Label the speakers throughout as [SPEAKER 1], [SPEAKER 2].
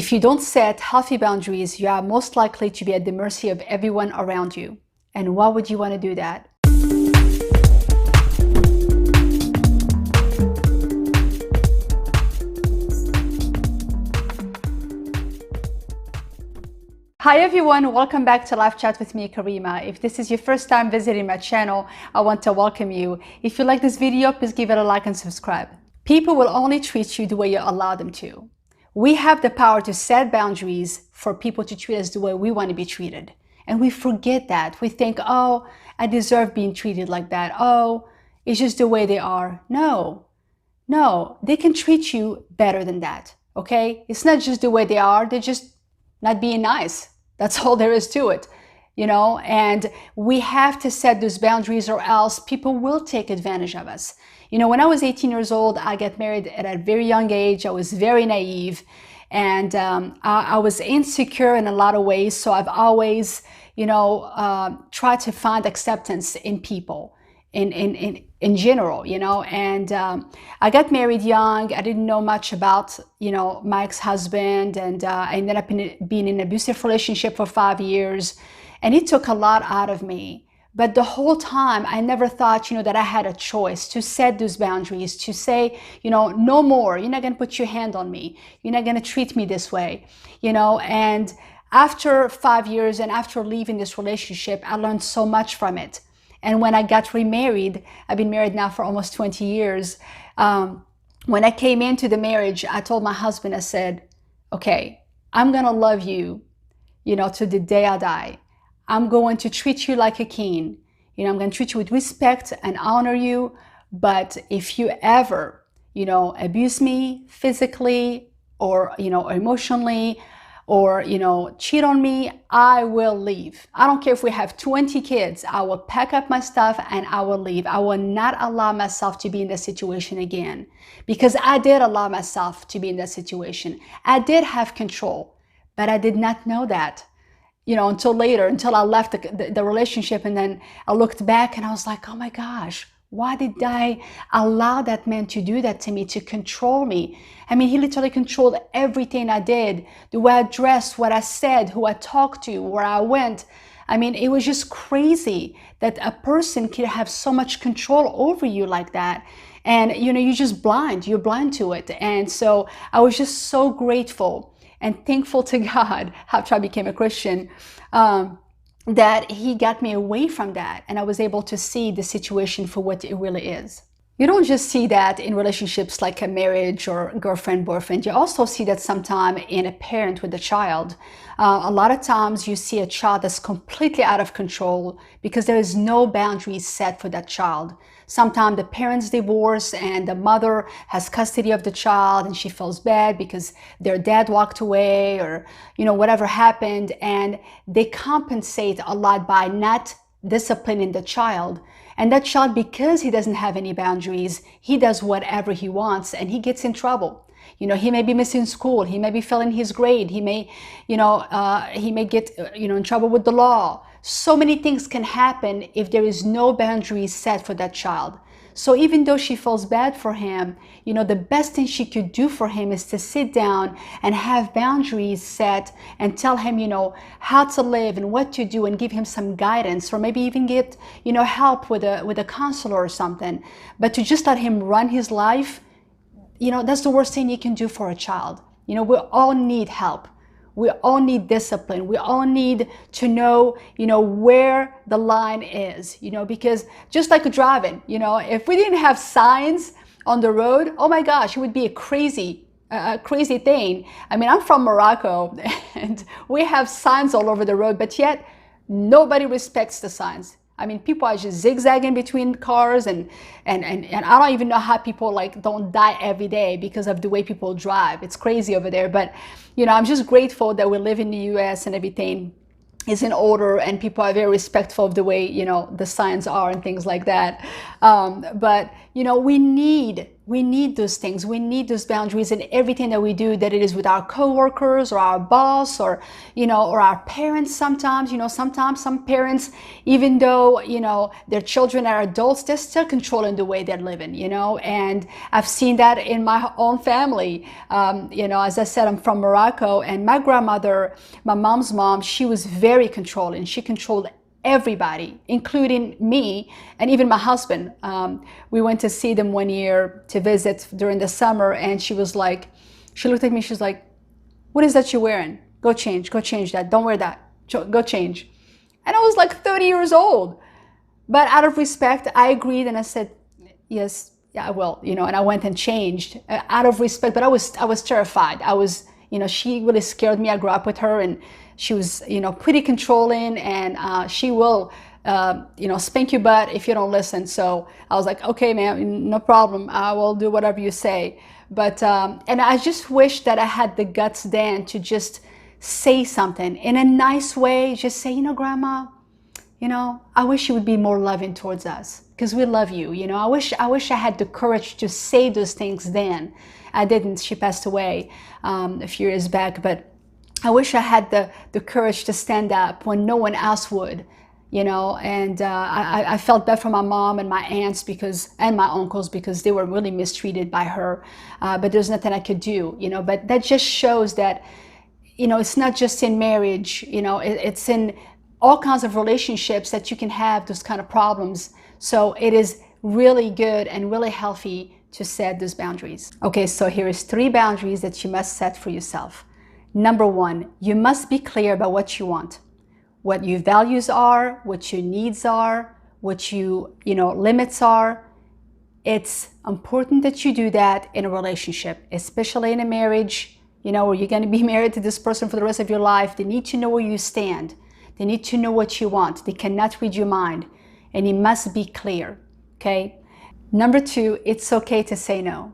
[SPEAKER 1] If you don't set healthy boundaries, you are most likely to be at the mercy of everyone around you. And why would you want to do that? Hi everyone, welcome back to LifeChat with me, Karima. If this is your first time visiting my channel, I want to welcome you. If you like this video, please give it a like and subscribe. People will only treat you the way you allow them to. We have the power to set boundaries for people to treat us the way we want to be treated. And we forget that. We think, oh, I deserve being treated like that. Oh, it's just the way they are. No, they can treat you better than that, okay? It's not just the way they are, they're just not being nice. That's all there is to it, and we have to set those boundaries or else people will take advantage of us. When I was 18 years old, I got married at a very young age. I was very naive and I was insecure in a lot of ways. So I've always, tried to find acceptance in people. In general, and I got married young. I didn't know much about, my ex-husband, and I ended up being in an abusive relationship for 5 years, and it took a lot out of me. But the whole time, I never thought, that I had a choice to set those boundaries, to say, no more. You're not going to put your hand on me. You're not going to treat me this way, and after 5 years and after leaving this relationship, I learned so much from it. And when I got remarried, I've been married now for almost 20 years. When I came into the marriage, I told my husband, I said, okay, I'm going to love you, to the day I die. I'm going to treat you like a king. I'm going to treat you with respect and honor you. But if you ever, abuse me physically or, emotionally, or, cheat on me, I will leave. I don't care if we have 20 kids. I will pack up my stuff and I will leave. I will not allow myself to be in that situation again, because I did allow myself to be in that situation. I did have control, but I did not know that, until later, until I left the relationship. And then I looked back and I was like, oh my gosh, why did I allow that man to do that to me, to control me? I mean, he literally controlled everything I did, the way I dressed, what I said, who I talked to, where I went. I mean, it was just crazy that a person can have so much control over you like that. And, you're just blind. You're blind to it. And so I was just so grateful and thankful to God after I became a Christian, that he got me away from that, and I was able to see the situation for what it really is. You don't just see that in relationships like a marriage or girlfriend, boyfriend. You also see that sometimes in a parent with a child. A lot of times you see a child that's completely out of control because there is no boundaries set for that child. Sometimes the parents divorce and the mother has custody of the child and she feels bad because their dad walked away or, whatever happened. And they compensate a lot by not disciplining the child. And that child, because he doesn't have any boundaries, he does whatever he wants and he gets in trouble. He may be missing school. He may be failing his grade. He may, he may get, in trouble with the law. So many things can happen if there is no boundaries set for that child. So even though she feels bad for him, the best thing she could do for him is to sit down and have boundaries set and tell him, how to live and what to do and give him some guidance, or maybe even get, help with a counselor or something. But to just let him run his life, that's the worst thing you can do for a child. We all need help. We all need discipline. We all need to know, where the line is, because just like driving, if we didn't have signs on the road, oh my gosh, it would be a crazy thing. I mean, I'm from Morocco and we have signs all over the road, but yet nobody respects the signs. I mean, people are just zigzagging between cars and I don't even know how people don't die every day because of the way people drive. It's crazy over there. But, I'm just grateful that we live in the US and everything is in order and people are very respectful of the way, the signs are and things like that. But, we need those things. We need those boundaries in everything that we do, that it is with our coworkers or our boss or, or our parents sometimes. Sometimes some parents, even though, their children are adults, they're still controlling the way they're living, and I've seen that in my own family. As I said, I'm from Morocco, and my grandmother, my mom's mom, she was very controlling. She controlled everybody, including me and even my husband. We went to see them one year to visit during the summer, and she looked at me, she was like, "What is that you're wearing? Go change that. Don't wear that. Go change." And I was like 30 years old. But out of respect, I agreed, and I said, "Yes, yeah, I will," and I went and changed out of respect. But I was terrified. She really scared me. I grew up with her, and she was, pretty controlling, and she will, spank your butt if you don't listen. So I was like, "Okay, ma'am, no problem. I will do whatever you say." But, and I just wish that I had the guts then to just say something in a nice way. Just say, "Grandma, I wish you would be more loving towards us because we love you. I wish I had the courage to say those things then." I didn't. She passed away a few years back, but I wish I had the courage to stand up when no one else would, and I felt bad for my mom and my aunts and my uncles, because they were really mistreated by her, but there's nothing I could do, but that just shows that, it's not just in marriage, it's in all kinds of relationships that you can have those kind of problems. So it is really good and really healthy to set those boundaries. Okay, so here is 3 boundaries that you must set for yourself. Number 1, you must be clear about what you want, what your values are, what your needs are, what limits are. It's important that you do that in a relationship, especially in a marriage, where you're going to be married to this person for the rest of your life. They need to know where you stand. They need to know what you want. They cannot read your mind, and it must be clear, okay? Number 2, it's okay to say no.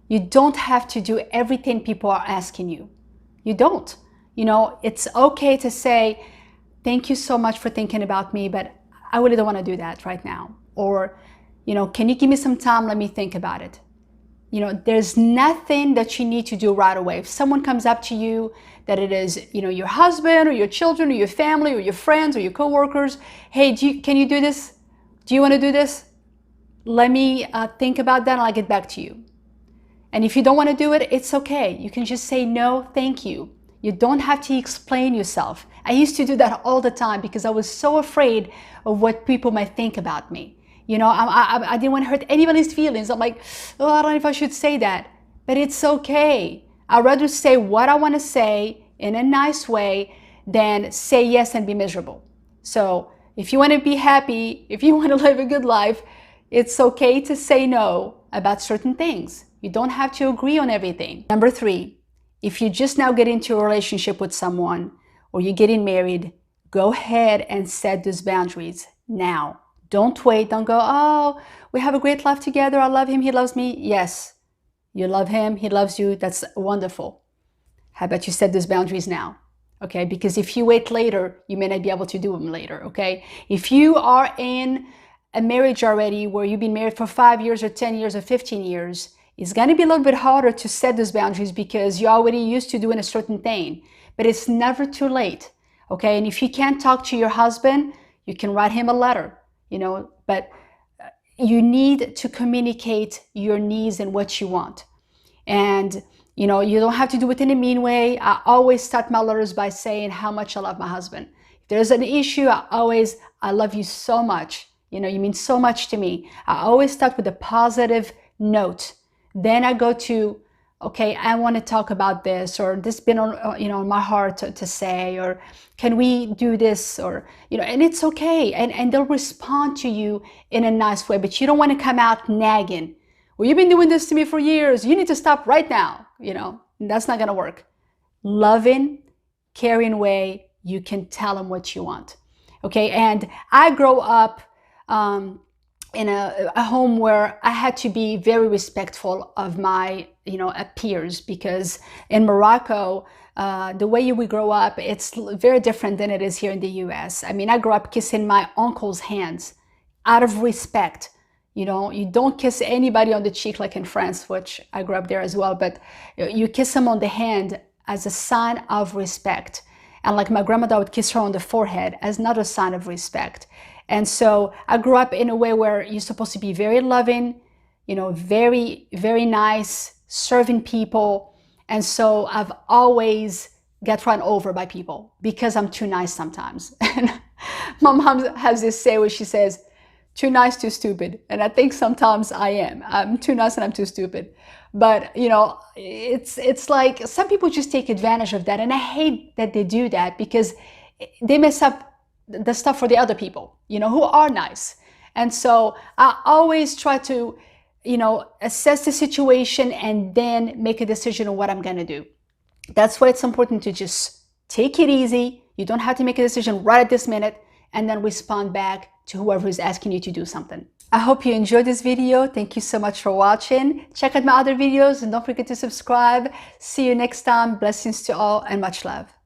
[SPEAKER 1] You don't have to do everything people are asking you. You don't. It's okay to say, "Thank you so much for thinking about me, but I really don't want to do that right now." Or, "Can you give me some time? Let me think about it." There's nothing that you need to do right away. If someone comes up to you, that it is, your husband or your children or your family or your friends or your coworkers, "Hey, can you do this? Do you want to do this? Let me think about that and I'll get back to you." And if you don't want to do it, it's okay. You can just say, "No, thank you." You don't have to explain yourself. I used to do that all the time because I was so afraid of what people might think about me. I didn't want to hurt anybody's feelings. I'm like, "Oh, I don't know if I should say that." But it's okay. I'd rather say what I want to say in a nice way than say yes and be miserable. So if you want to be happy, if you want to live a good life, it's okay to say no about certain things. You don't have to agree on everything. Number 3, if you just now get into a relationship with someone or you're getting married, go ahead and set those boundaries now. Don't wait. Don't go, "Oh, we have a great life together. I love him. He loves me." Yes, you love him. He loves you. That's wonderful. How about you set those boundaries now? Okay, because if you wait later, you may not be able to do them later. Okay, if you are in a marriage already where you've been married for 5 years or 10 years or 15 years, it's going to be a little bit harder to set those boundaries because you're already used to doing a certain thing. But it's never too late, okay? And if you can't talk to your husband, you can write him a letter, but you need to communicate your needs and what you want. And, you don't have to do it in a mean way. I always start my letters by saying how much I love my husband. If there's an issue, "I love you so much. You mean so much to me." I always start with a positive note. Then I go to, "Okay, I want to talk about this," or "This has been on my heart to say," or "Can we do this?" Or, and it's okay. And they'll respond to you in a nice way, but you don't want to come out nagging. "Well, you've been doing this to me for years. You need to stop right now." That's not going to work. Loving, caring way, you can tell them what you want. Okay. And I grow up, in a home where I had to be very respectful of my, peers, because in Morocco, the way we grow up, it's very different than it is here in the US. I mean, I grew up kissing my uncle's hands out of respect. You don't kiss anybody on the cheek like in France, which I grew up there as well, but you kiss them on the hand as a sign of respect. And like my grandmother would kiss her on the forehead as another sign of respect. And so I grew up in a way where you're supposed to be very loving, very, very nice, serving people. And so I've always got run over by people because I'm too nice sometimes. And my mom has this say where she says, too nice, too stupid. And I think sometimes I am. I'm too nice and I'm too stupid. But, it's like some people just take advantage of that. And I hate that they do that because they mess up the stuff for the other people, who are nice. And so I always try to, assess the situation and then make a decision on what I'm going to do. That's why it's important to just take it easy. You don't have to make a decision right at this minute and then respond back to whoever is asking you to do something. I hope you enjoyed this video. Thank you so much for watching. Check out my other videos and don't forget to subscribe. See you next time. Blessings to all and much love.